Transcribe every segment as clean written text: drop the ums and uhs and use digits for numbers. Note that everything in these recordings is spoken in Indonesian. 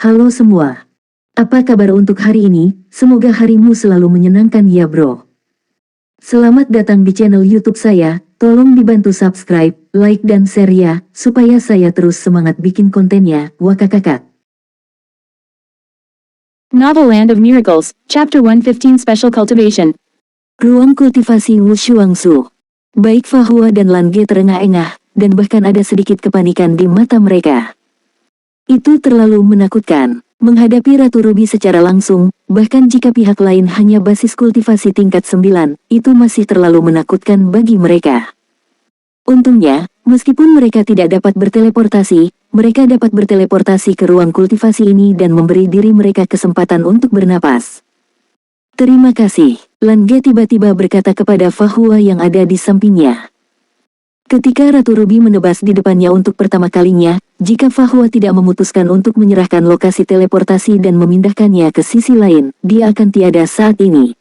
Halo semua. Apa kabar untuk hari ini? Semoga harimu selalu menyenangkan ya bro. Selamat datang di channel YouTube saya. Tolong dibantu subscribe, like dan share ya, supaya saya terus semangat bikin kontennya. Wakakakak. Novel Land of Miracles, Chapter 115 Special Cultivation. Ruang kultivasi Wushuangsu. Baik Fa Hua dan Lan Ge terengah-engah, dan bahkan ada sedikit kepanikan di mata mereka. Itu terlalu menakutkan. Menghadapi Ratu Ruby secara langsung, bahkan jika pihak lain hanya basis kultivasi tingkat 9, itu masih terlalu menakutkan bagi mereka. Untungnya, meskipun mereka tidak dapat berteleportasi, mereka dapat berteleportasi ke ruang kultivasi ini dan memberi diri mereka kesempatan untuk bernapas. Terima kasih, Lan Ge tiba-tiba berkata kepada Fa Hua yang ada di sampingnya. Ketika Ratu Ruby menebas di depannya untuk pertama kalinya, jika Fa Hua tidak memutuskan untuk menyerahkan lokasi teleportasi dan memindahkannya ke sisi lain, dia akan tiada saat ini.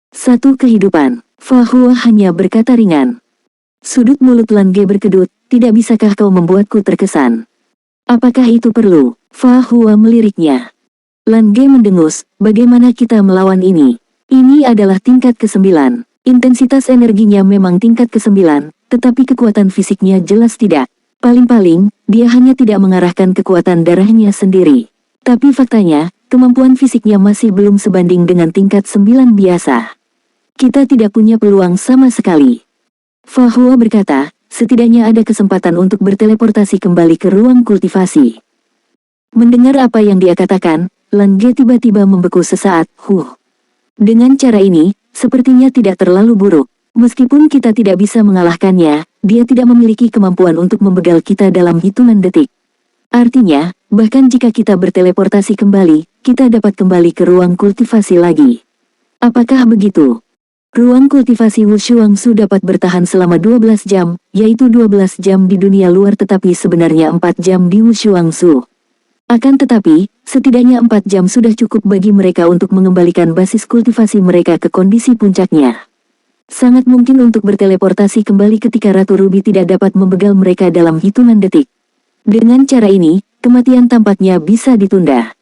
Satu kehidupan, Fa Hua hanya berkata ringan. Sudut mulut Lan Ge berkedut, tidak bisakah kau membuatku terkesan? Apakah itu perlu? Fa Hua meliriknya. Lan Ge mendengus, bagaimana kita melawan ini? Ini adalah tingkat ke-9. Intensitas energinya memang tingkat ke-9, tetapi kekuatan fisiknya jelas tidak. Paling-paling, dia hanya tidak mengarahkan kekuatan darahnya sendiri. Tapi faktanya, kemampuan fisiknya masih belum sebanding dengan tingkat 9 biasa. Kita tidak punya peluang sama sekali. Fa Hua berkata, setidaknya ada kesempatan untuk berteleportasi kembali ke ruang kultivasi. Mendengar apa yang dia katakan, Lan Ge tiba-tiba membeku sesaat, Dengan cara ini, sepertinya tidak terlalu buruk. Meskipun kita tidak bisa mengalahkannya, dia tidak memiliki kemampuan untuk membegal kita dalam hitungan detik. Artinya, bahkan jika kita berteleportasi kembali, kita dapat kembali ke ruang kultivasi lagi. Apakah begitu? Ruang kultivasi Wushuangsu dapat bertahan selama 12 jam, yaitu 12 jam di dunia luar tetapi sebenarnya 4 jam di Wushuangsu. Akan tetapi, setidaknya 4 jam sudah cukup bagi mereka untuk mengembalikan basis kultivasi mereka ke kondisi puncaknya. Sangat mungkin untuk berteleportasi kembali ketika Ratu Ruby tidak dapat membegal mereka dalam hitungan detik. Dengan cara ini, kematian tampaknya bisa ditunda.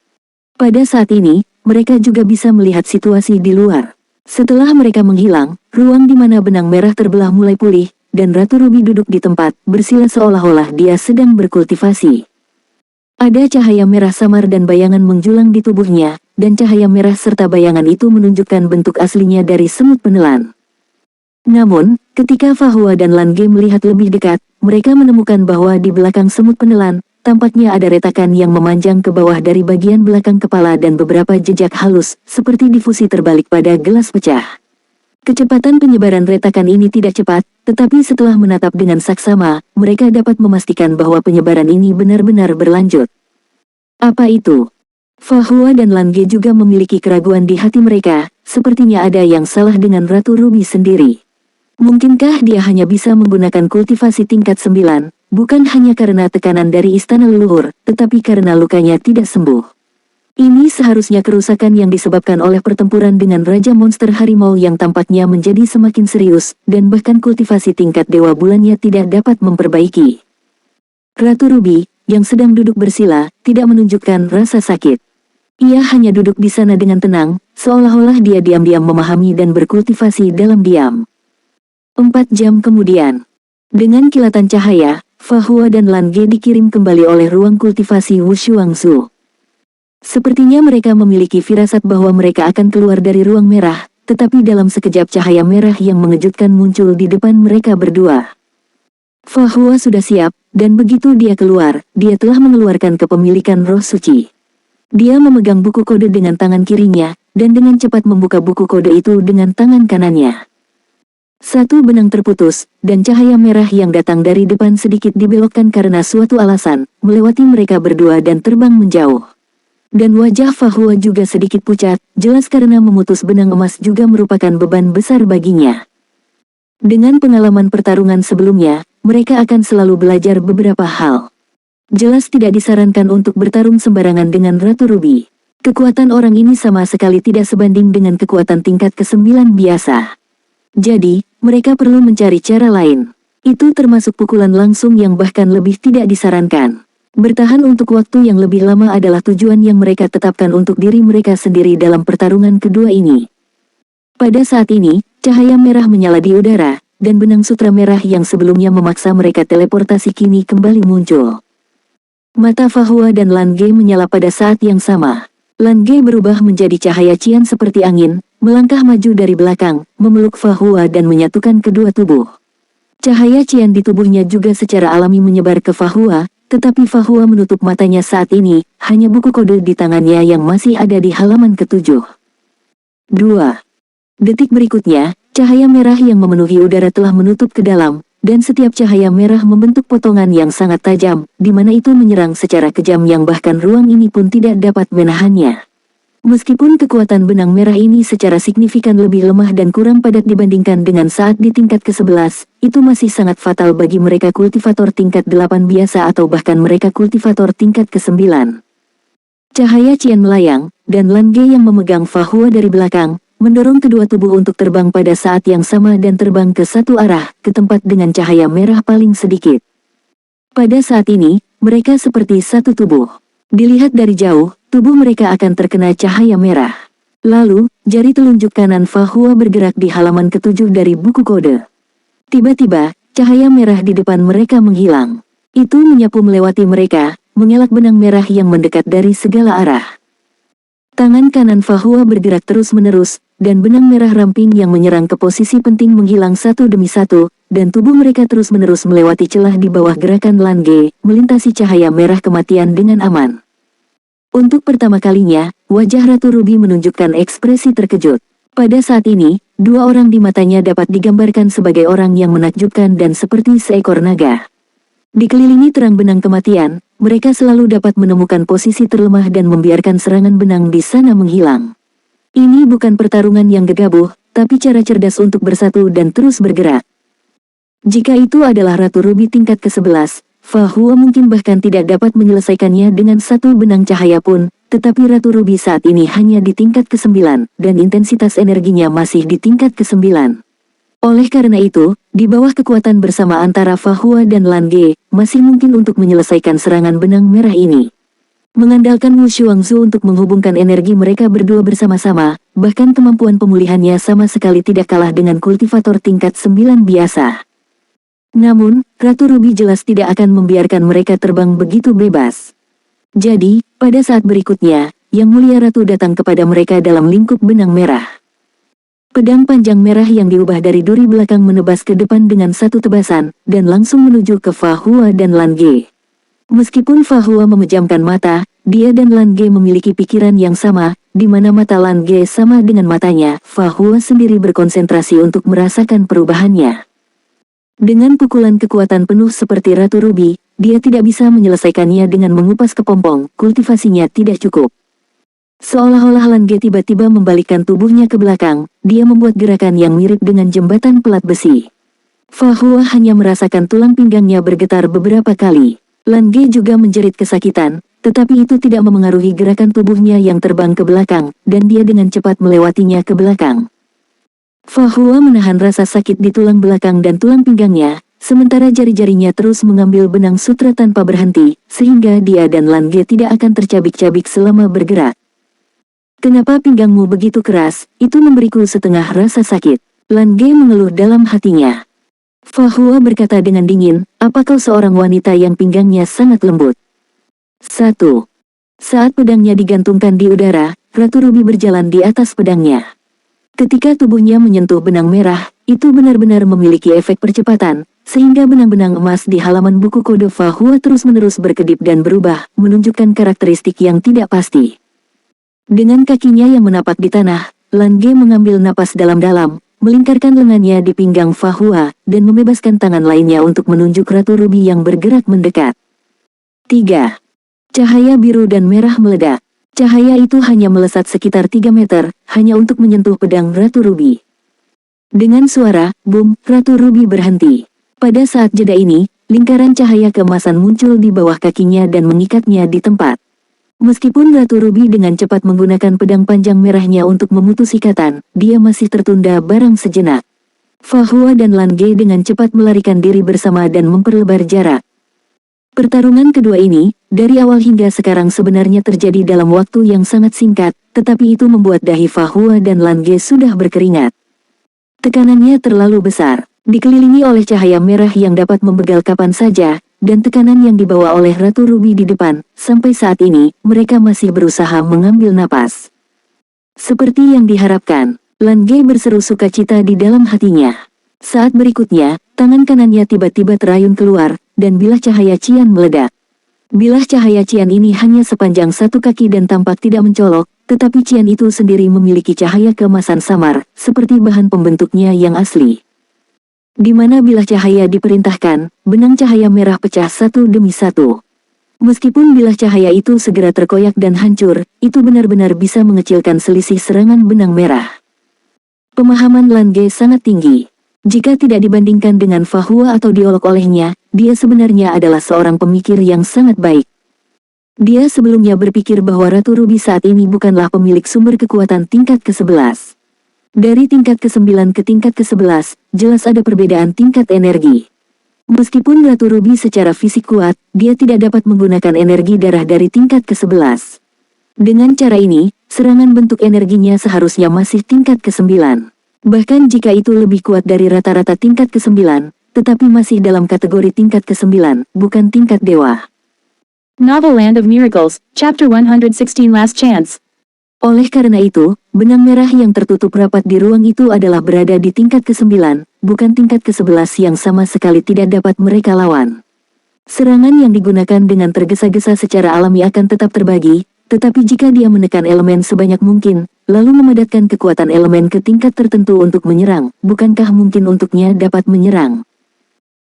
Pada saat ini, mereka juga bisa melihat situasi di luar. Setelah mereka menghilang, ruang di mana benang merah terbelah mulai pulih, dan Ratu Ruby duduk di tempat, bersila seolah-olah dia sedang berkultivasi. Ada cahaya merah samar dan bayangan menjulang di tubuhnya, dan cahaya merah serta bayangan itu menunjukkan bentuk aslinya dari semut penelan. Namun, ketika Fa Hua dan Lan Ge melihat lebih dekat, mereka menemukan bahwa di belakang semut penelan, tampaknya ada retakan yang memanjang ke bawah dari bagian belakang kepala dan beberapa jejak halus, seperti difusi terbalik pada gelas pecah. Kecepatan penyebaran retakan ini tidak cepat, tetapi setelah menatap dengan saksama, mereka dapat memastikan bahwa penyebaran ini benar-benar berlanjut. Apa itu? Fa Hua dan Lan Ge juga memiliki keraguan di hati mereka, sepertinya ada yang salah dengan Ratu Ruby sendiri. Mungkinkah dia hanya bisa menggunakan kultivasi tingkat 9, bukan hanya karena tekanan dari istana leluhur, tetapi karena lukanya tidak sembuh. Ini seharusnya kerusakan yang disebabkan oleh pertempuran dengan Raja Monster Harimau yang tampaknya menjadi semakin serius, dan bahkan kultivasi tingkat Dewa Bulannya tidak dapat memperbaiki. Ratu Ruby, yang sedang duduk bersila, tidak menunjukkan rasa sakit. Ia hanya duduk di sana dengan tenang, seolah-olah dia diam-diam memahami dan berkultivasi dalam diam. 4 jam kemudian, dengan kilatan cahaya, Fa Hua dan Lan Ge dikirim kembali oleh ruang kultivasi Wushuangsu. Sepertinya mereka memiliki firasat bahwa mereka akan keluar dari ruang merah, tetapi dalam sekejap cahaya merah yang mengejutkan muncul di depan mereka berdua. Fa Hua sudah siap, dan begitu dia keluar, dia telah mengeluarkan kepemilikan roh suci. Dia memegang buku kode dengan tangan kirinya, dan dengan cepat membuka buku kode itu dengan tangan kanannya. Satu benang terputus, dan cahaya merah yang datang dari depan sedikit dibelokkan karena suatu alasan, melewati mereka berdua dan terbang menjauh. Dan wajah Fa Hua juga sedikit pucat, jelas karena memutus benang emas juga merupakan beban besar baginya. Dengan pengalaman pertarungan sebelumnya, mereka akan selalu belajar beberapa hal. Jelas tidak disarankan untuk bertarung sembarangan dengan Ratu Ruby. Kekuatan orang ini sama sekali tidak sebanding dengan kekuatan tingkat ke-9 biasa. Jadi, mereka perlu mencari cara lain. Itu termasuk pukulan langsung yang bahkan lebih tidak disarankan. Bertahan untuk waktu yang lebih lama adalah tujuan yang mereka tetapkan untuk diri mereka sendiri dalam pertarungan kedua ini. Pada saat ini, cahaya merah menyala di udara, dan benang sutra merah yang sebelumnya memaksa mereka teleportasi kini kembali muncul. Mata Fahua dan Lan Ge menyala pada saat yang sama. Lan Ge berubah menjadi cahaya cian seperti angin, melangkah maju dari belakang, memeluk Fahua dan menyatukan kedua tubuh. Cahaya cian di tubuhnya juga secara alami menyebar ke Fahua, tetapi Fahua menutup matanya saat ini, hanya buku kode di tangannya yang masih ada di halaman ke-7. 2. Detik berikutnya, cahaya merah yang memenuhi udara telah menutup ke dalam, dan setiap cahaya merah membentuk potongan yang sangat tajam, di mana itu menyerang secara kejam yang bahkan ruang ini pun tidak dapat menahannya. Meskipun kekuatan benang merah ini secara signifikan lebih lemah dan kurang padat dibandingkan dengan saat di tingkat ke-11, itu masih sangat fatal bagi mereka kultivator tingkat 8 biasa atau bahkan mereka kultivator tingkat ke-9. Cahaya cian melayang, dan Lan Ge yang memegang Fahua dari belakang, mendorong kedua tubuh untuk terbang pada saat yang sama dan terbang ke satu arah, ke tempat dengan cahaya merah paling sedikit. Pada saat ini, mereka seperti satu tubuh. Dilihat dari jauh, tubuh mereka akan terkena cahaya merah. Lalu, jari telunjuk kanan Fahua bergerak di halaman ke-7 dari buku kode. Tiba-tiba, cahaya merah di depan mereka menghilang. Itu menyapu melewati mereka, mengelak benang merah yang mendekat dari segala arah. Tangan kanan Fahua bergerak terus-menerus, dan benang merah ramping yang menyerang ke posisi penting menghilang satu demi satu, dan tubuh mereka terus-menerus melewati celah di bawah gerakan Lan Ge, melintasi cahaya merah kematian dengan aman. Untuk pertama kalinya, wajah Ratu Ruby menunjukkan ekspresi terkejut. Pada saat ini, dua orang di matanya dapat digambarkan sebagai orang yang menakjubkan dan seperti seekor naga. Dikelilingi terang benang kematian, mereka selalu dapat menemukan posisi terlemah dan membiarkan serangan benang di sana menghilang. Ini bukan pertarungan yang gegabah, tapi cara cerdas untuk bersatu dan terus bergerak. Jika itu adalah Ratu Ruby tingkat ke-11, Fahua mungkin bahkan tidak dapat menyelesaikannya dengan satu benang cahaya pun, tetapi Ratu Ruby saat ini hanya di tingkat ke-9, dan intensitas energinya masih di tingkat ke-9. Oleh karena itu, di bawah kekuatan bersama antara Fahua dan Lan Ge, masih mungkin untuk menyelesaikan serangan benang merah ini. Mengandalkan Wu Shuangzu untuk menghubungkan energi mereka berdua bersama-sama, bahkan kemampuan pemulihannya sama sekali tidak kalah dengan kultivator tingkat 9 biasa. Namun, Ratu Ruby jelas tidak akan membiarkan mereka terbang begitu bebas. Jadi, pada saat berikutnya, Yang Mulia Ratu datang kepada mereka dalam lingkup benang merah. Pedang panjang merah yang diubah dari duri belakang menebas ke depan dengan satu tebasan, dan langsung menuju ke Fahua dan Lan Ge. Meskipun Fahua memejamkan mata, dia dan Lan Ge memiliki pikiran yang sama, di mana mata Lan Ge sama dengan matanya, Fahua sendiri berkonsentrasi untuk merasakan perubahannya. Dengan pukulan kekuatan penuh seperti Ratu Ruby, dia tidak bisa menyelesaikannya dengan mengupas kepompong, kultivasinya tidak cukup. Seolah-olah Lan Ge tiba-tiba membalikkan tubuhnya ke belakang, dia membuat gerakan yang mirip dengan jembatan pelat besi. Fahua hanya merasakan tulang pinggangnya bergetar beberapa kali. Lan Ge juga menjerit kesakitan, tetapi itu tidak memengaruhi gerakan tubuhnya yang terbang ke belakang, dan dia dengan cepat melewatinya ke belakang. Fahua menahan rasa sakit di tulang belakang dan tulang pinggangnya, sementara jari-jarinya terus mengambil benang sutra tanpa berhenti, sehingga dia dan Lan Ge tidak akan tercabik-cabik selama bergerak. Kenapa pinggangmu begitu keras? Itu memberiku setengah rasa sakit. Lan Ge mengeluh dalam hatinya. Fahua berkata dengan dingin, apa kau seorang wanita yang pinggangnya sangat lembut? 1. Saat pedangnya digantungkan di udara, Ratu Ruby berjalan di atas pedangnya. Ketika tubuhnya menyentuh benang merah, itu benar-benar memiliki efek percepatan, sehingga benang-benang emas di halaman buku kode Fahua terus-menerus berkedip dan berubah, menunjukkan karakteristik yang tidak pasti. Dengan kakinya yang menapak di tanah, Lan Ge mengambil napas dalam-dalam, melingkarkan lengannya di pinggang Fahua, dan membebaskan tangan lainnya untuk menunjuk Ratu Ruby yang bergerak mendekat. 3. Cahaya biru dan merah meledak. Cahaya itu hanya melesat sekitar 3 meter, hanya untuk menyentuh pedang Ratu Ruby. Dengan suara, boom, Ratu Ruby berhenti. Pada saat jeda ini, lingkaran cahaya keemasan muncul di bawah kakinya dan mengikatnya di tempat. Meskipun Ratu Ruby dengan cepat menggunakan pedang panjang merahnya untuk memutus ikatan, dia masih tertunda barang sejenak. Fahua dan Lan Ge dengan cepat melarikan diri bersama dan memperlebar jarak. Pertarungan kedua ini, dari awal hingga sekarang sebenarnya terjadi dalam waktu yang sangat singkat, tetapi itu membuat dahi Fahua dan Lange sudah berkeringat. Tekanannya terlalu besar, dikelilingi oleh cahaya merah yang dapat membegal kapan saja, dan tekanan yang dibawa oleh Ratu Ruby di depan. Sampai saat ini, mereka masih berusaha mengambil napas. Seperti yang diharapkan, Lange berseru sukacita di dalam hatinya. Saat berikutnya, tangan kanannya tiba-tiba terayun keluar, dan bilah cahaya cian meledak. Bilah cahaya cian ini hanya sepanjang 1 kaki dan tampak tidak mencolok, tetapi cian itu sendiri memiliki cahaya keemasan samar, seperti bahan pembentuknya yang asli. Di mana bilah cahaya diperintahkan, benang cahaya merah pecah satu demi satu. Meskipun bilah cahaya itu segera terkoyak dan hancur, itu benar-benar bisa mengecilkan selisih serangan benang merah. Pemahaman Lange sangat tinggi. Jika tidak dibandingkan dengan Fahua atau diolok olehnya, dia sebenarnya adalah seorang pemikir yang sangat baik. Dia sebelumnya berpikir bahwa Ratu Ruby saat ini bukanlah pemilik sumber kekuatan tingkat ke-11. Dari tingkat ke-9 ke tingkat ke-11, jelas ada perbedaan tingkat energi. Meskipun Ratu Ruby secara fisik kuat, dia tidak dapat menggunakan energi darah dari tingkat ke-11. Dengan cara ini, serangan bentuk energinya seharusnya masih tingkat ke-9. Bahkan jika itu lebih kuat dari rata-rata tingkat ke-9, tetapi masih dalam kategori tingkat ke-9, bukan tingkat dewa. Novel Land of Miracles, Chapter 116 Last Chance. Oleh karena itu, benang merah yang tertutup rapat di ruang itu adalah berada di tingkat ke-9, bukan tingkat ke-11 yang sama sekali tidak dapat mereka lawan. Serangan yang digunakan dengan tergesa-gesa secara alami akan tetap terbagi, tetapi jika dia menekan elemen sebanyak mungkin, lalu memadatkan kekuatan elemen ke tingkat tertentu untuk menyerang, bukankah mungkin untuknya dapat menyerang?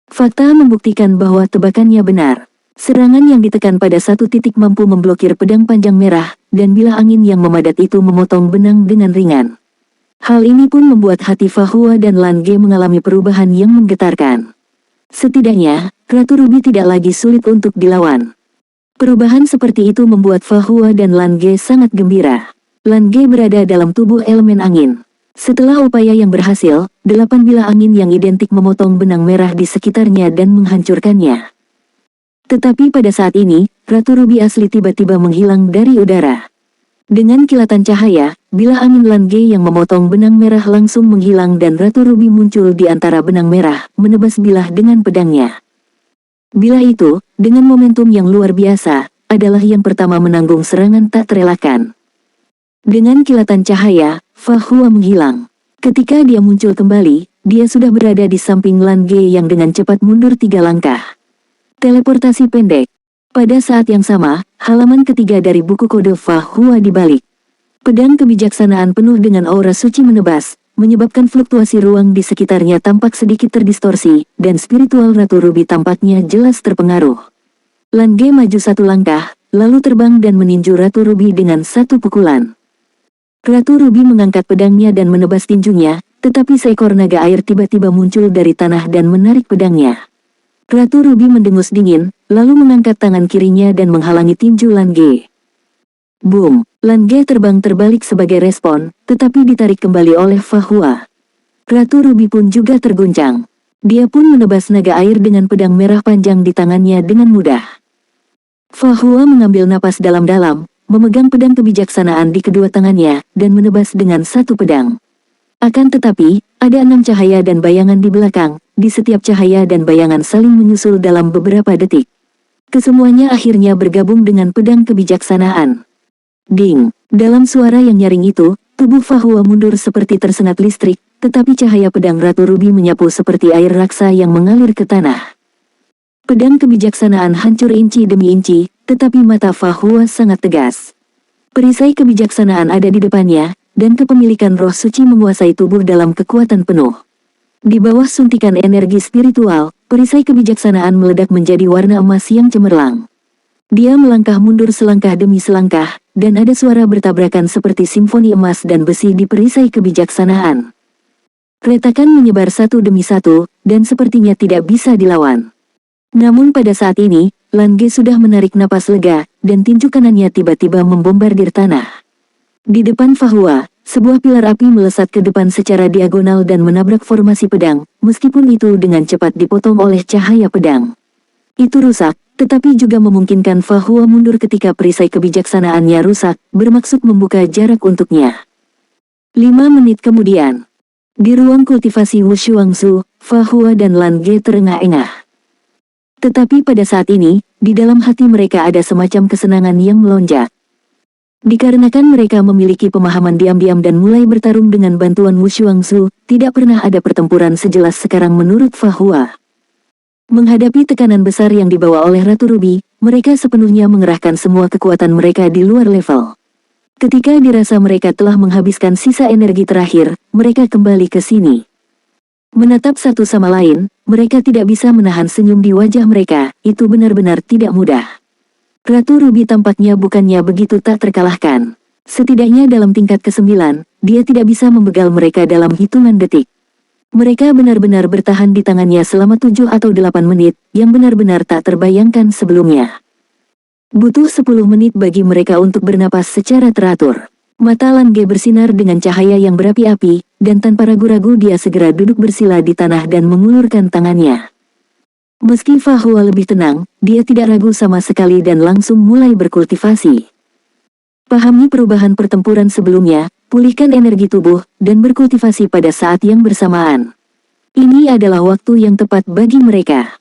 Fakta membuktikan bahwa tebakannya benar. Serangan yang ditekan pada satu titik mampu memblokir pedang panjang merah, dan bilah angin yang memadat itu memotong benang dengan ringan. Hal ini pun membuat hati Fahua dan Lange mengalami perubahan yang menggetarkan. Setidaknya, Ratu Ruby tidak lagi sulit untuk dilawan. Perubahan seperti itu membuat Fahua dan Lange sangat gembira. Lange berada dalam tubuh elemen angin. Setelah upaya yang berhasil, 8 bilah angin yang identik memotong benang merah di sekitarnya dan menghancurkannya. Tetapi pada saat ini, Ratu Ruby asli tiba-tiba menghilang dari udara. Dengan kilatan cahaya, bilah angin Lange yang memotong benang merah langsung menghilang dan Ratu Ruby muncul di antara benang merah, menebas bilah dengan pedangnya. Bilah itu, dengan momentum yang luar biasa, adalah yang pertama menanggung serangan tak terelakkan. Dengan kilatan cahaya, Fahua menghilang. Ketika dia muncul kembali, dia sudah berada di samping Lange yang dengan cepat mundur 3 langkah. Teleportasi pendek. Pada saat yang sama, halaman ketiga dari buku kode Fahua dibalik. Pedang kebijaksanaan penuh dengan aura suci menebas, menyebabkan fluktuasi ruang di sekitarnya tampak sedikit terdistorsi, dan spiritual Ratu Ruby tampaknya jelas terpengaruh. Lange maju 1 langkah, lalu terbang dan meninju Ratu Ruby dengan 1 pukulan. Ratu Ruby mengangkat pedangnya dan menebas tinjunya, tetapi seekor naga air tiba-tiba muncul dari tanah dan menarik pedangnya. Ratu Ruby mendengus dingin, lalu mengangkat tangan kirinya dan menghalangi tinju Lange. Boom! Lange terbang terbalik sebagai respon, tetapi ditarik kembali oleh Fahua. Ratu Ruby pun juga terguncang. Dia pun menebas naga air dengan pedang merah panjang di tangannya dengan mudah. Fahua mengambil napas dalam-dalam, memegang pedang kebijaksanaan di kedua tangannya, dan menebas dengan 1 pedang. Akan tetapi, ada 6 cahaya dan bayangan di belakang, di setiap cahaya dan bayangan saling menyusul dalam beberapa detik. Kesemuanya akhirnya bergabung dengan pedang kebijaksanaan. Ding! Dalam suara yang nyaring itu, tubuh Fahua mundur seperti tersengat listrik, tetapi cahaya pedang Ratu Ruby menyapu seperti air raksa yang mengalir ke tanah. Pedang kebijaksanaan hancur inci demi inci, tetapi mata Fahua sangat tegas. Perisai kebijaksanaan ada di depannya, dan kepemilikan roh suci menguasai tubuh dalam kekuatan penuh. Di bawah suntikan energi spiritual, perisai kebijaksanaan meledak menjadi warna emas yang cemerlang. Dia melangkah mundur selangkah demi selangkah, dan ada suara bertabrakan seperti simfoni emas dan besi di perisai kebijaksanaan. Retakan menyebar satu demi satu, dan sepertinya tidak bisa dilawan. Namun pada saat ini, Lange sudah menarik napas lega, dan tinju kanannya tiba-tiba membombardir tanah. Di depan Fahua, sebuah pilar api melesat ke depan secara diagonal dan menabrak formasi pedang, meskipun itu dengan cepat dipotong oleh cahaya pedang. Itu rusak, tetapi juga memungkinkan Fahua mundur ketika perisai kebijaksanaannya rusak, bermaksud membuka jarak untuknya. 5 menit kemudian, di ruang kultivasi Wushuangzu, Fahua dan Lan Ge terengah-engah. Tetapi pada saat ini, di dalam hati mereka ada semacam kesenangan yang melonjak. Dikarenakan mereka memiliki pemahaman diam-diam dan mulai bertarung dengan bantuan Wushuangzu, tidak pernah ada pertempuran sejelas sekarang menurut Fahua. Menghadapi tekanan besar yang dibawa oleh Ratu Ruby, mereka sepenuhnya mengerahkan semua kekuatan mereka di luar level. Ketika dirasa mereka telah menghabiskan sisa energi terakhir, mereka kembali ke sini. Menatap satu sama lain, mereka tidak bisa menahan senyum di wajah mereka, itu benar-benar tidak mudah. Ratu Ruby tampaknya bukannya begitu tak terkalahkan. Setidaknya dalam tingkat ke-9, dia tidak bisa membegal mereka dalam hitungan detik. Mereka benar-benar bertahan di tangannya selama 7 atau 8 menit, yang benar-benar tak terbayangkan sebelumnya. Butuh 10 menit bagi mereka untuk bernapas secara teratur. Mata Lan Ge bersinar dengan cahaya yang berapi-api, dan tanpa ragu-ragu dia segera duduk bersila di tanah dan mengulurkan tangannya. Meski Fahua lebih tenang, dia tidak ragu sama sekali dan langsung mulai berkultivasi. Pahami perubahan pertempuran sebelumnya, pulihkan energi tubuh, dan berkultivasi pada saat yang bersamaan. Ini adalah waktu yang tepat bagi mereka.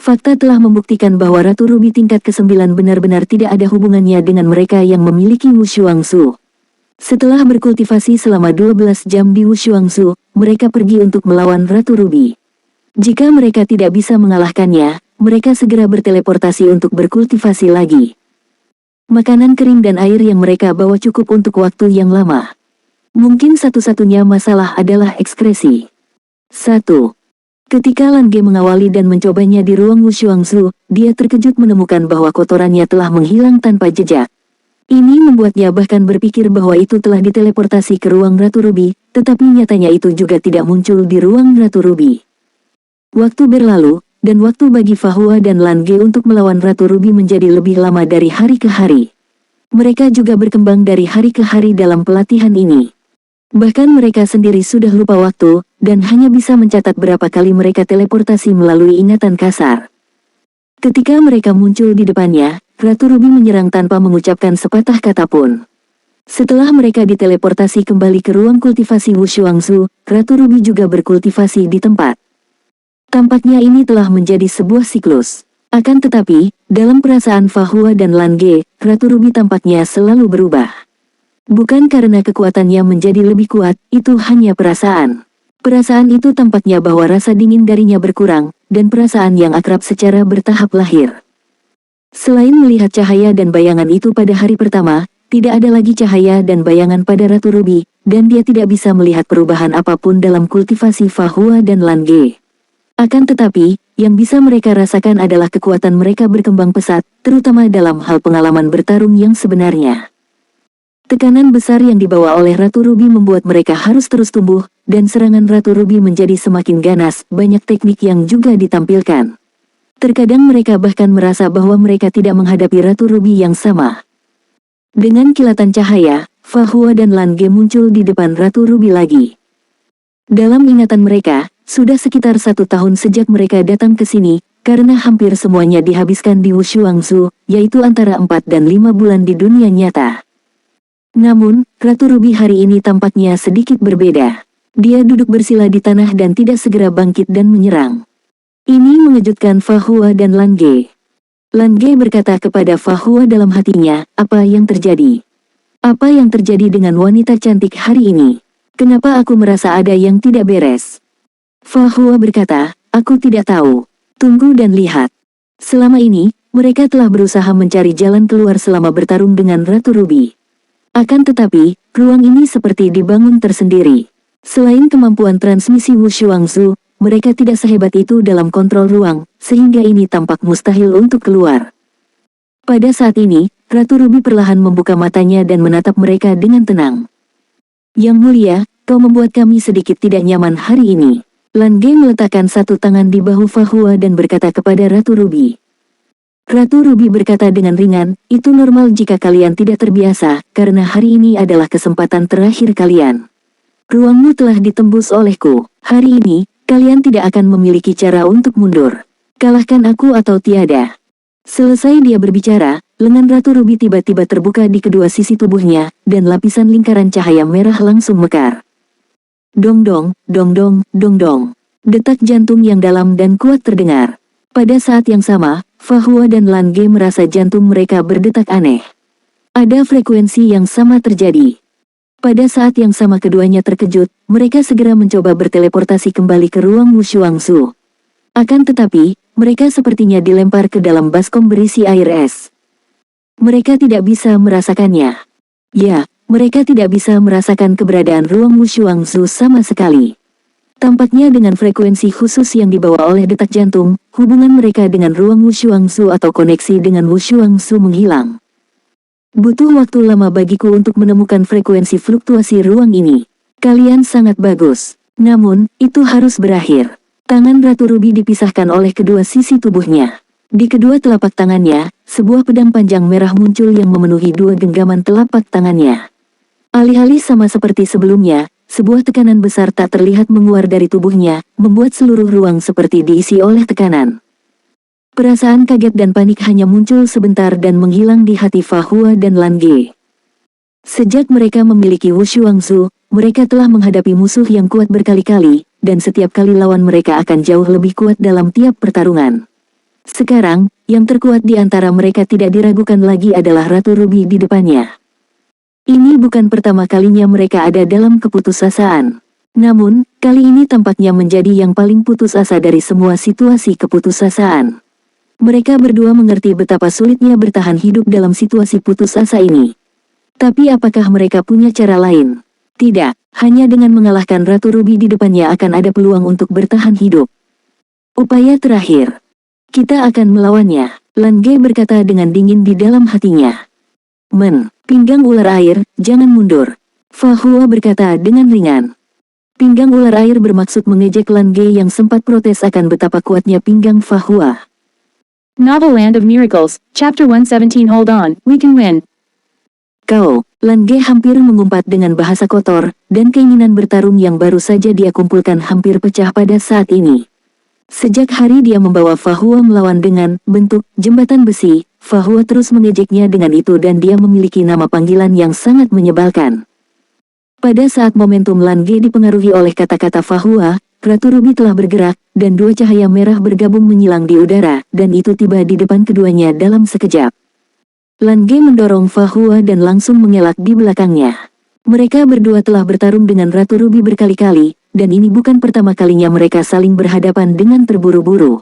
Fakta telah membuktikan bahwa Ratu Ruby tingkat ke-9 benar-benar tidak ada hubungannya dengan mereka yang memiliki Wushuangzu. Setelah berkultivasi selama 12 jam di Wushuangzu, mereka pergi untuk melawan Ratu Ruby. Jika mereka tidak bisa mengalahkannya, mereka segera berteleportasi untuk berkultivasi lagi. Makanan kering dan air yang mereka bawa cukup untuk waktu yang lama. Mungkin satu-satunya masalah adalah ekskresi. 1. Ketika Lan Ge mengawali dan mencobanya di ruang Wushuangzu, dia terkejut menemukan bahwa kotorannya telah menghilang tanpa jejak. Ini membuatnya bahkan berpikir bahwa itu telah diteleportasi ke ruang Ratu Ruby, tetapi nyatanya itu juga tidak muncul di ruang Ratu Ruby. Waktu berlalu, dan waktu bagi Fahua dan Lan Ge untuk melawan Ratu Ruby menjadi lebih lama dari hari ke hari. Mereka juga berkembang dari hari ke hari dalam pelatihan ini. Bahkan mereka sendiri sudah lupa waktu, dan hanya bisa mencatat berapa kali mereka teleportasi melalui ingatan kasar. Ketika mereka muncul di depannya, Ratu Ruby menyerang tanpa mengucapkan sepatah kata pun. Setelah mereka diteleportasi kembali ke ruang kultivasi Wushuangzu, Ratu Ruby juga berkultivasi di tempat. Tampaknya ini telah menjadi sebuah siklus. Akan tetapi, dalam perasaan Fahua dan Lan Ge, Ratu Ruby tampaknya selalu berubah. Bukan karena kekuatannya menjadi lebih kuat, itu hanya perasaan. Perasaan itu tampaknya bahwa rasa dingin darinya berkurang, dan perasaan yang akrab secara bertahap lahir. Selain melihat cahaya dan bayangan itu pada hari pertama, tidak ada lagi cahaya dan bayangan pada Ratu Ruby, dan dia tidak bisa melihat perubahan apapun dalam kultivasi Fahua dan Lan Ge. Akan tetapi, yang bisa mereka rasakan adalah kekuatan mereka berkembang pesat, terutama dalam hal pengalaman bertarung yang sebenarnya. Tekanan besar yang dibawa oleh Ratu Ruby membuat mereka harus terus tumbuh, dan serangan Ratu Ruby menjadi semakin ganas, banyak teknik yang juga ditampilkan. Terkadang mereka bahkan merasa bahwa mereka tidak menghadapi Ratu Ruby yang sama. Dengan kilatan cahaya, Fahua dan Lan Ge muncul di depan Ratu Ruby lagi. Dalam ingatan mereka, sudah sekitar 1 tahun sejak mereka datang ke sini, karena hampir semuanya dihabiskan di Wushuangzu, yaitu antara 4 dan 5 bulan di dunia nyata. Namun, Ratu Ruby hari ini tampaknya sedikit berbeda. Dia duduk bersila di tanah dan tidak segera bangkit dan menyerang. Ini mengejutkan Fahua dan Lan Ge. Lan Ge berkata kepada Fahua dalam hatinya, apa yang terjadi? Apa yang terjadi dengan wanita cantik hari ini? Kenapa aku merasa ada yang tidak beres? Fahua berkata, aku tidak tahu. Tunggu dan lihat. Selama ini, mereka telah berusaha mencari jalan keluar selama bertarung dengan Ratu Ruby. Akan tetapi, ruang ini seperti dibangun tersendiri. Selain kemampuan transmisi Wushuangzu, mereka tidak sehebat itu dalam kontrol ruang, sehingga ini tampak mustahil untuk keluar. Pada saat ini, Ratu Ruby perlahan membuka matanya dan menatap mereka dengan tenang. Yang mulia, kau membuat kami sedikit tidak nyaman hari ini. Lan Ge meletakkan satu tangan di bahu Fahua dan berkata kepada Ratu Ruby. Ratu Ruby berkata dengan ringan, itu normal jika kalian tidak terbiasa, karena hari ini adalah kesempatan terakhir kalian. Ruangmu telah ditembus olehku. Hari ini, kalian tidak akan memiliki cara untuk mundur. Kalahkan aku atau tiada. Selesai dia berbicara, lengan Ratu Ruby tiba-tiba terbuka di kedua sisi tubuhnya, dan lapisan lingkaran cahaya merah langsung mekar. Dong dong, dong dong, dong dong. Detak jantung yang dalam dan kuat terdengar. Pada saat yang sama, Fahua dan Lan Ge merasa jantung mereka berdetak aneh. Ada frekuensi yang sama terjadi. Pada saat yang sama keduanya terkejut, mereka segera mencoba berteleportasi kembali ke ruang Wushuangzu. Akan tetapi, mereka sepertinya dilempar ke dalam baskom berisi air es. Mereka tidak bisa merasakannya. Ya, mereka tidak bisa merasakan keberadaan ruang Wushuangzu sama sekali. Tampaknya dengan frekuensi khusus yang dibawa oleh detak jantung, hubungan mereka dengan ruang Wushuangzu atau koneksi dengan Wushuangzu menghilang. Butuh waktu lama bagiku untuk menemukan frekuensi fluktuasi ruang ini. Kalian sangat bagus. Namun, itu harus berakhir. Tangan Ratu Ruby dipisahkan oleh kedua sisi tubuhnya. Di kedua telapak tangannya, sebuah pedang panjang merah muncul yang memenuhi dua genggaman telapak tangannya. Alih-alih sama seperti sebelumnya, sebuah tekanan besar tak terlihat menguar dari tubuhnya, membuat seluruh ruang seperti diisi oleh tekanan. Perasaan kaget dan panik hanya muncul sebentar dan menghilang di hati Fahua dan Lan Ge. Sejak mereka memiliki Wushuangzu, mereka telah menghadapi musuh yang kuat berkali-kali, dan setiap kali lawan mereka akan jauh lebih kuat dalam tiap pertarungan. Sekarang, yang terkuat di antara mereka tidak diragukan lagi adalah Ratu Ruby di depannya. Ini bukan pertama kalinya mereka ada dalam keputusasaan. Namun, kali ini tampaknya menjadi yang paling putus asa dari semua situasi keputusasaan. Mereka berdua mengerti betapa sulitnya bertahan hidup dalam situasi putus asa ini. Tapi apakah mereka punya cara lain? Tidak, hanya dengan mengalahkan Ratu Ruby di depannya akan ada peluang untuk bertahan hidup. Upaya terakhir. Kita akan melawannya, Lan Ge berkata dengan dingin di dalam hatinya. Pinggang ular air, jangan mundur. Fahua berkata dengan ringan. Pinggang ular air bermaksud mengejek Lan Ge yang sempat protes akan betapa kuatnya pinggang Fahua. Novel Land of Miracles, Chapter 117. Hold on, we can win. Kau, Lan Ge hampir mengumpat dengan bahasa kotor, dan keinginan bertarung yang baru saja dia kumpulkan hampir pecah pada saat ini. Sejak hari dia membawa Fahua melawan dengan bentuk jembatan besi, Fahua terus mengejeknya dengan itu dan dia memiliki nama panggilan yang sangat menyebalkan. Pada saat momentum Lan Ge dipengaruhi oleh kata-kata Fahua, Ratu Ruby telah bergerak, dan dua cahaya merah bergabung menyilang di udara, dan itu tiba di depan keduanya dalam sekejap. Lan Ge mendorong Fahua dan langsung mengelak di belakangnya. Mereka berdua telah bertarung dengan Ratu Ruby berkali-kali, dan ini bukan pertama kalinya mereka saling berhadapan dengan terburu-buru.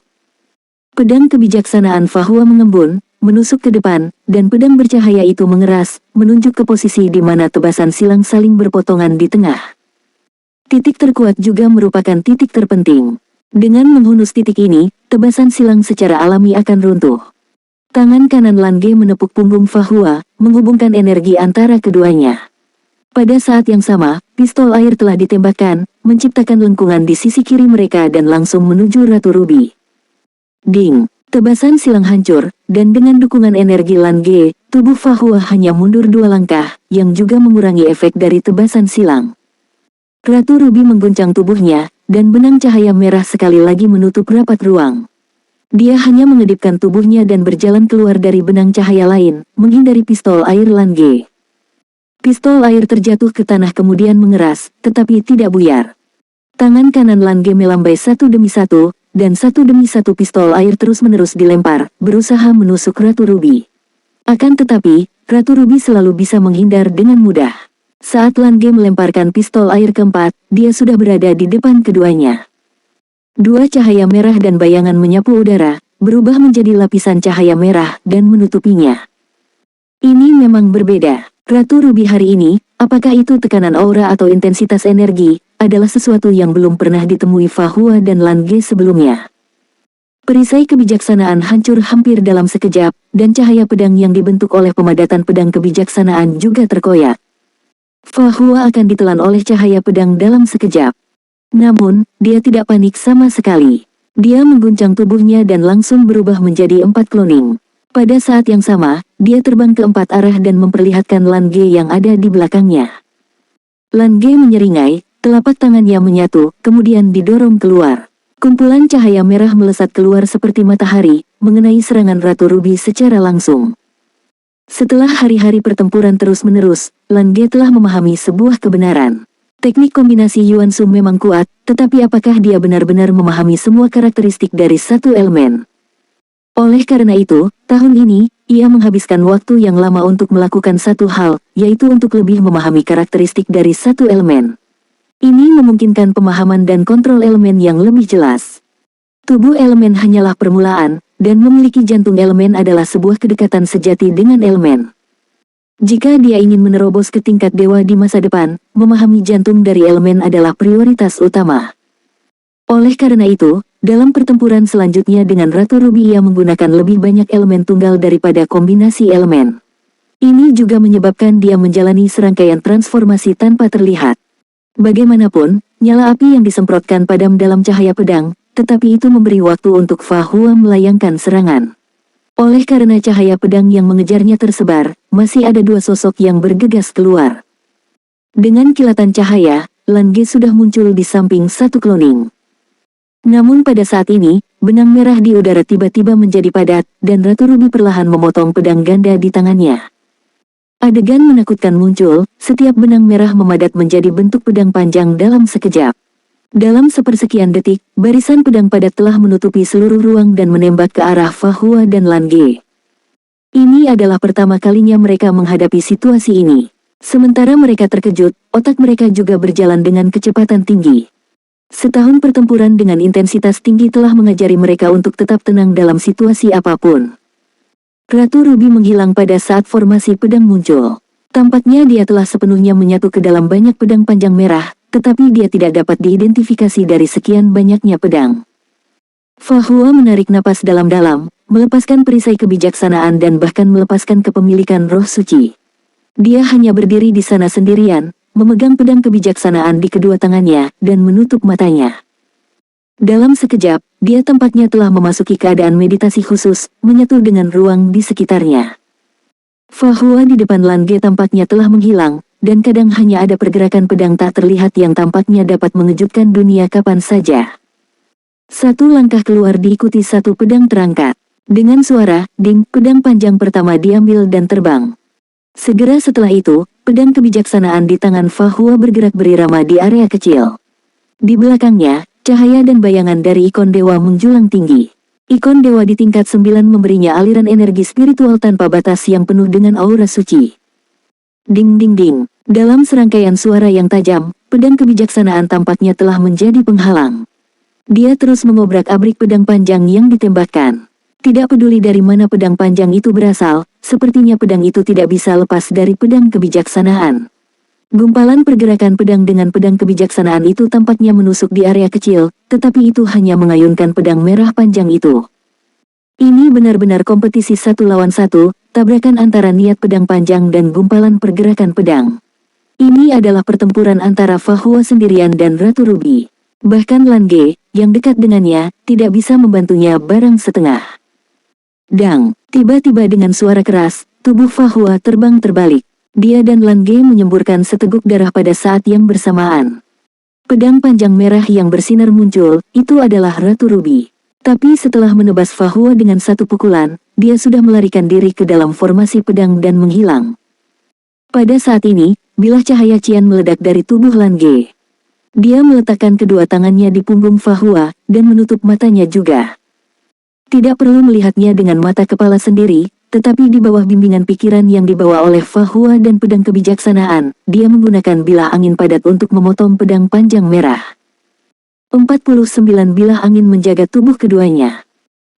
Pedang kebijaksanaan Fahua mengembun, menusuk ke depan, dan pedang bercahaya itu mengeras, menunjuk ke posisi di mana tebasan silang saling berpotongan di tengah. Titik terkuat juga merupakan titik terpenting. Dengan menghunus titik ini, tebasan silang secara alami akan runtuh. Tangan kanan Lan Ge menepuk punggung Fahua, menghubungkan energi antara keduanya. Pada saat yang sama, pistol air telah ditembakkan, menciptakan lengkungan di sisi kiri mereka dan langsung menuju Ratu Ruby. Ding! Tebasan silang hancur, dan dengan dukungan energi Lan Ge, tubuh Fahua hanya mundur 2 langkah, yang juga mengurangi efek dari tebasan silang. Ratu Ruby mengguncang tubuhnya, dan benang cahaya merah sekali lagi menutup rapat ruang. Dia hanya mengedipkan tubuhnya dan berjalan keluar dari benang cahaya lain, menghindari pistol air Lan Ge. Pistol air terjatuh ke tanah kemudian mengeras, tetapi tidak buyar. Tangan kanan Lan Ge melambai satu demi satu, dan satu demi satu pistol air terus-menerus dilempar, berusaha menusuk Ratu Ruby. Akan tetapi, Ratu Ruby selalu bisa menghindar dengan mudah. Saat Lan Ge melemparkan pistol air keempat, dia sudah berada di depan keduanya. Dua cahaya merah dan bayangan menyapu udara, berubah menjadi lapisan cahaya merah dan menutupinya. Ini memang berbeda. Ratu Ruby hari ini, apakah itu tekanan aura atau intensitas energi, adalah sesuatu yang belum pernah ditemui Fahua dan Lan Ge sebelumnya. Perisai kebijaksanaan hancur hampir dalam sekejap, dan cahaya pedang yang dibentuk oleh pemadatan pedang kebijaksanaan juga terkoyak. Fahua akan ditelan oleh cahaya pedang dalam sekejap. Namun, dia tidak panik sama sekali. Dia mengguncang tubuhnya dan langsung berubah menjadi 4 cloning. Pada saat yang sama, dia terbang ke 4 arah dan memperlihatkan Lan Ge yang ada di belakangnya. Lan Ge menyeringai, telapak tangannya menyatu, kemudian didorong keluar. Kumpulan cahaya merah melesat keluar seperti matahari, mengenai serangan Ratu Ruby secara langsung. Setelah hari-hari pertempuran terus-menerus, Lan Ge telah memahami sebuah kebenaran. Teknik kombinasi Yuan Su memang kuat, tetapi apakah dia benar-benar memahami semua karakteristik dari satu elemen? Oleh karena itu, tahun ini, ia menghabiskan waktu yang lama untuk melakukan satu hal, yaitu untuk lebih memahami karakteristik dari satu elemen. Ini memungkinkan pemahaman dan kontrol elemen yang lebih jelas. Tubuh elemen hanyalah permulaan, dan memiliki jantung elemen adalah sebuah kedekatan sejati dengan elemen. Jika dia ingin menerobos ke tingkat dewa di masa depan, memahami jantung dari elemen adalah prioritas utama. Oleh karena itu, dalam pertempuran selanjutnya dengan Ratu Ruby ia menggunakan lebih banyak elemen tunggal daripada kombinasi elemen. Ini juga menyebabkan dia menjalani serangkaian transformasi tanpa terlihat. Bagaimanapun, nyala api yang disemprotkan padam dalam cahaya pedang, tetapi itu memberi waktu untuk Fa Hua melayangkan serangan. Oleh karena cahaya pedang yang mengejarnya tersebar, masih ada dua sosok yang bergegas keluar. Dengan kilatan cahaya, Lan Ge sudah muncul di samping satu kloning. Namun pada saat ini, benang merah di udara tiba-tiba menjadi padat, dan Ratu Ruby perlahan memotong pedang ganda di tangannya. Adegan menakutkan muncul, setiap benang merah memadat menjadi bentuk pedang panjang dalam sekejap. Dalam sepersekian detik, barisan pedang padat telah menutupi seluruh ruang dan menembak ke arah Fa Hua dan Lan Ge. Ini adalah pertama kalinya mereka menghadapi situasi ini. Sementara mereka terkejut, otak mereka juga berjalan dengan kecepatan tinggi. Setahun pertempuran dengan intensitas tinggi telah mengajari mereka untuk tetap tenang dalam situasi apapun. Ratu Ruby menghilang pada saat formasi pedang muncul. Tampaknya dia telah sepenuhnya menyatu ke dalam banyak pedang panjang merah, tetapi dia tidak dapat diidentifikasi dari sekian banyaknya pedang. Fa Hua menarik napas dalam-dalam, melepaskan perisai kebijaksanaan dan bahkan melepaskan kepemilikan roh suci. Dia hanya berdiri di sana sendirian, memegang pedang kebijaksanaan di kedua tangannya, dan menutup matanya. Dalam sekejap, dia tampaknya telah memasuki keadaan meditasi khusus, menyatu dengan ruang di sekitarnya. Fa Hua di depan Lan Ge tampaknya telah menghilang, dan kadang hanya ada pergerakan pedang tak terlihat yang tampaknya dapat mengejutkan dunia kapan saja. Satu langkah keluar diikuti satu pedang terangkat. Dengan suara, ding, pedang panjang pertama diambil dan terbang. Segera setelah itu, pedang kebijaksanaan di tangan Fa Hua bergerak berirama di area kecil. Di belakangnya, cahaya dan bayangan dari ikon dewa menjulang tinggi. Ikon dewa di tingkat 9 memberinya aliran energi spiritual tanpa batas yang penuh dengan aura suci. Ding ding ding. Dalam serangkaian suara yang tajam, pedang kebijaksanaan tampaknya telah menjadi penghalang. Dia terus mengobrak-abrik pedang panjang yang ditembakkan. Tidak peduli dari mana pedang panjang itu berasal, sepertinya pedang itu tidak bisa lepas dari pedang kebijaksanaan. Gumpalan pergerakan pedang dengan pedang kebijaksanaan itu tampaknya menusuk di area kecil, tetapi itu hanya mengayunkan pedang merah panjang itu. Ini benar-benar kompetisi satu lawan satu, tabrakan antara niat pedang panjang dan gumpalan pergerakan pedang. Ini adalah pertempuran antara Fa Hua sendirian dan Ratu Ruby. Bahkan Lan Ge, yang dekat dengannya, tidak bisa membantunya barang setengah. Dang, tiba-tiba dengan suara keras, tubuh Fa Hua terbang terbalik. Dia dan Lan Ge menyemburkan seteguk darah pada saat yang bersamaan. Pedang panjang merah yang bersinar muncul, itu adalah Ratu Ruby. Tapi setelah menebas Fa Hua dengan satu pukulan, dia sudah melarikan diri ke dalam formasi pedang dan menghilang. Pada saat ini, bilah cahaya cian meledak dari tubuh Lan Ge. Dia meletakkan kedua tangannya di punggung Fa Hua, dan menutup matanya juga. Tidak perlu melihatnya dengan mata kepala sendiri, tetapi di bawah bimbingan pikiran yang dibawa oleh Fa Hua dan pedang kebijaksanaan, dia menggunakan bilah angin padat untuk memotong pedang panjang merah. 49 bilah angin menjaga tubuh keduanya.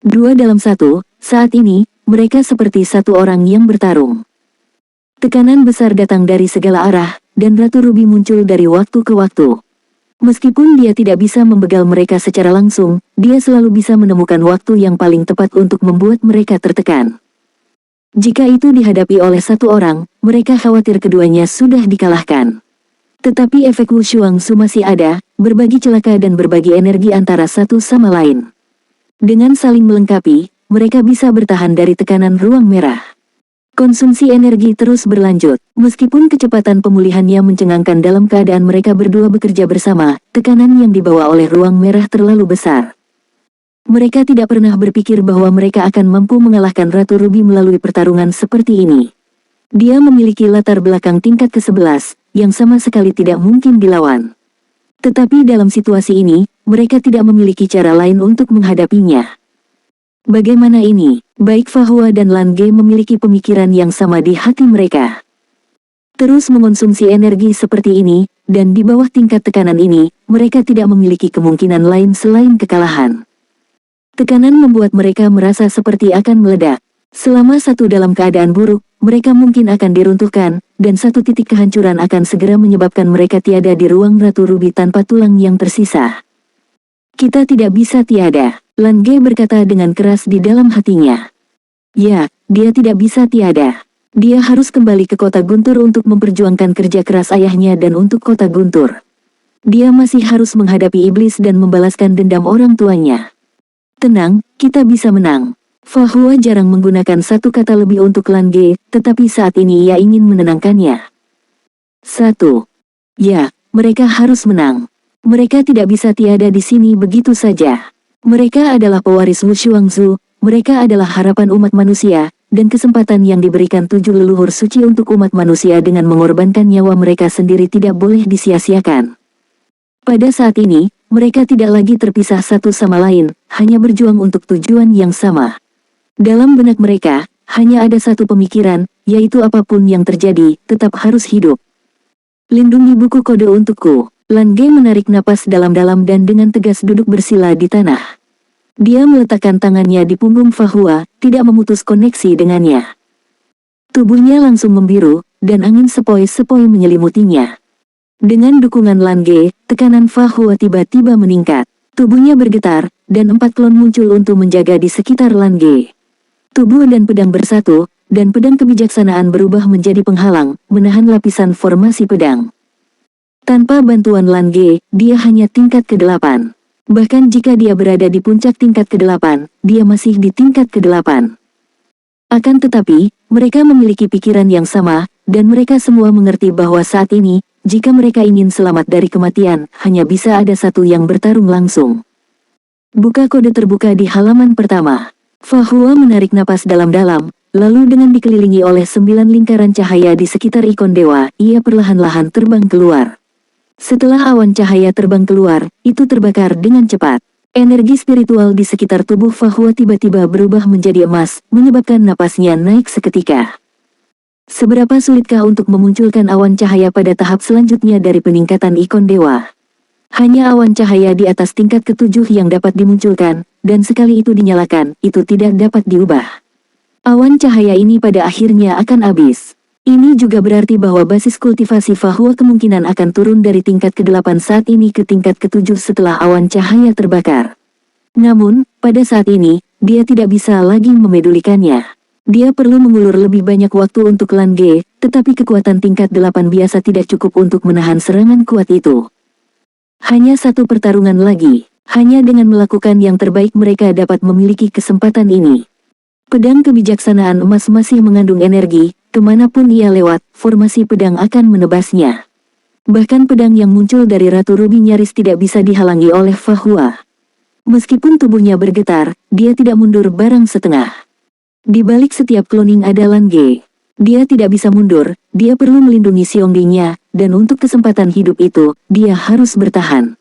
2 dalam 1, saat ini, mereka seperti satu orang yang bertarung. Tekanan besar datang dari segala arah, dan Ratu Ruby muncul dari waktu ke waktu. Meskipun dia tidak bisa membegal mereka secara langsung, dia selalu bisa menemukan waktu yang paling tepat untuk membuat mereka tertekan. Jika itu dihadapi oleh satu orang, mereka khawatir keduanya sudah dikalahkan. Tetapi efek Wu Shuangsu masih ada, berbagi celaka dan berbagi energi antara satu sama lain. Dengan saling melengkapi, mereka bisa bertahan dari tekanan ruang merah. Konsumsi energi terus berlanjut. Meskipun kecepatan pemulihannya mencengangkan dalam keadaan mereka berdua bekerja bersama, tekanan yang dibawa oleh ruang merah terlalu besar. Mereka tidak pernah berpikir bahwa mereka akan mampu mengalahkan Ratu Ruby melalui pertarungan seperti ini. Dia memiliki latar belakang tingkat ke-11, yang sama sekali tidak mungkin dilawan. Tetapi dalam situasi ini, mereka tidak memiliki cara lain untuk menghadapinya. Bagaimana ini? Baik Fahua dan Lan Ge memiliki pemikiran yang sama di hati mereka. Terus mengonsumsi energi seperti ini, dan di bawah tingkat tekanan ini, mereka tidak memiliki kemungkinan lain selain kekalahan. Tekanan membuat mereka merasa seperti akan meledak. Selama satu dalam keadaan buruk, mereka mungkin akan diruntuhkan, dan satu titik kehancuran akan segera menyebabkan mereka tiada di ruang Ratu Ruby tanpa tulang yang tersisa. Kita tidak bisa tiada, Lan Ge berkata dengan keras di dalam hatinya. Ya, dia tidak bisa tiada. Dia harus kembali ke kota Guntur untuk memperjuangkan kerja keras ayahnya dan untuk kota Guntur. Dia masih harus menghadapi iblis dan membalaskan dendam orang tuanya. Tenang, kita bisa menang. Fahua jarang menggunakan satu kata lebih untuk Lan Ge, tetapi saat ini ia ingin menenangkannya. 1. Ya, mereka harus menang. Mereka tidak bisa tiada di sini begitu saja. Mereka adalah pewaris Wu Xuangzu, mereka adalah harapan umat manusia, dan kesempatan yang diberikan 7 leluhur suci untuk umat manusia dengan mengorbankan nyawa mereka sendiri tidak boleh disia-siakan. Pada saat ini, mereka tidak lagi terpisah satu sama lain, hanya berjuang untuk tujuan yang sama. Dalam benak mereka, hanya ada satu pemikiran, yaitu apapun yang terjadi, tetap harus hidup. Lindungi buku kode untukku. Lan Ge menarik napas dalam-dalam dan dengan tegas duduk bersila di tanah. Dia meletakkan tangannya di punggung Fahua, tidak memutus koneksi dengannya. Tubuhnya langsung membiru, dan angin sepoi-sepoi menyelimutinya. Dengan dukungan Lan Ge, tekanan Fahua tiba-tiba meningkat. Tubuhnya bergetar, dan 4 klon muncul untuk menjaga di sekitar Lan Ge. Tubuh dan pedang bersatu, dan pedang kebijaksanaan berubah menjadi penghalang, menahan lapisan formasi pedang. Tanpa bantuan Lan Ge, dia hanya tingkat ke-8. Bahkan jika dia berada di puncak tingkat ke-8, dia masih di tingkat ke-8. Akan tetapi, mereka memiliki pikiran yang sama, dan mereka semua mengerti bahwa saat ini, jika mereka ingin selamat dari kematian, hanya bisa ada satu yang bertarung langsung. Buka kode terbuka di halaman pertama. Fahua menarik napas dalam-dalam, lalu dengan dikelilingi oleh 9 lingkaran cahaya di sekitar ikon dewa, ia perlahan-lahan terbang keluar. Setelah awan cahaya terbang keluar, itu terbakar dengan cepat. Energi spiritual di sekitar tubuh Fahua tiba-tiba berubah menjadi emas, menyebabkan napasnya naik seketika. Seberapa sulitkah untuk memunculkan awan cahaya pada tahap selanjutnya dari peningkatan ikon dewa? Hanya awan cahaya di atas tingkat ke-7 yang dapat dimunculkan, dan sekali itu dinyalakan, itu tidak dapat diubah. Awan cahaya ini pada akhirnya akan habis. Ini juga berarti bahwa basis kultivasi Fahua kemungkinan akan turun dari tingkat ke-8 saat ini ke tingkat ke-7 setelah awan cahaya terbakar. Namun, pada saat ini, dia tidak bisa lagi memedulikannya. Dia perlu mengulur lebih banyak waktu untuk Lan Ge, tetapi kekuatan tingkat 8 biasa tidak cukup untuk menahan serangan kuat itu. Hanya satu pertarungan lagi, hanya dengan melakukan yang terbaik mereka dapat memiliki kesempatan ini. Pedang kebijaksanaan emas masih mengandung energi, kemanapun ia lewat, formasi pedang akan menebasnya. Bahkan pedang yang muncul dari Ratu Ruby nyaris tidak bisa dihalangi oleh Fahua. Meskipun tubuhnya bergetar, dia tidak mundur barang setengah. Di balik setiap cloning ada Lan Ge. Dia tidak bisa mundur, dia perlu melindungi Xiongding-nya, dan untuk kesempatan hidup itu, dia harus bertahan.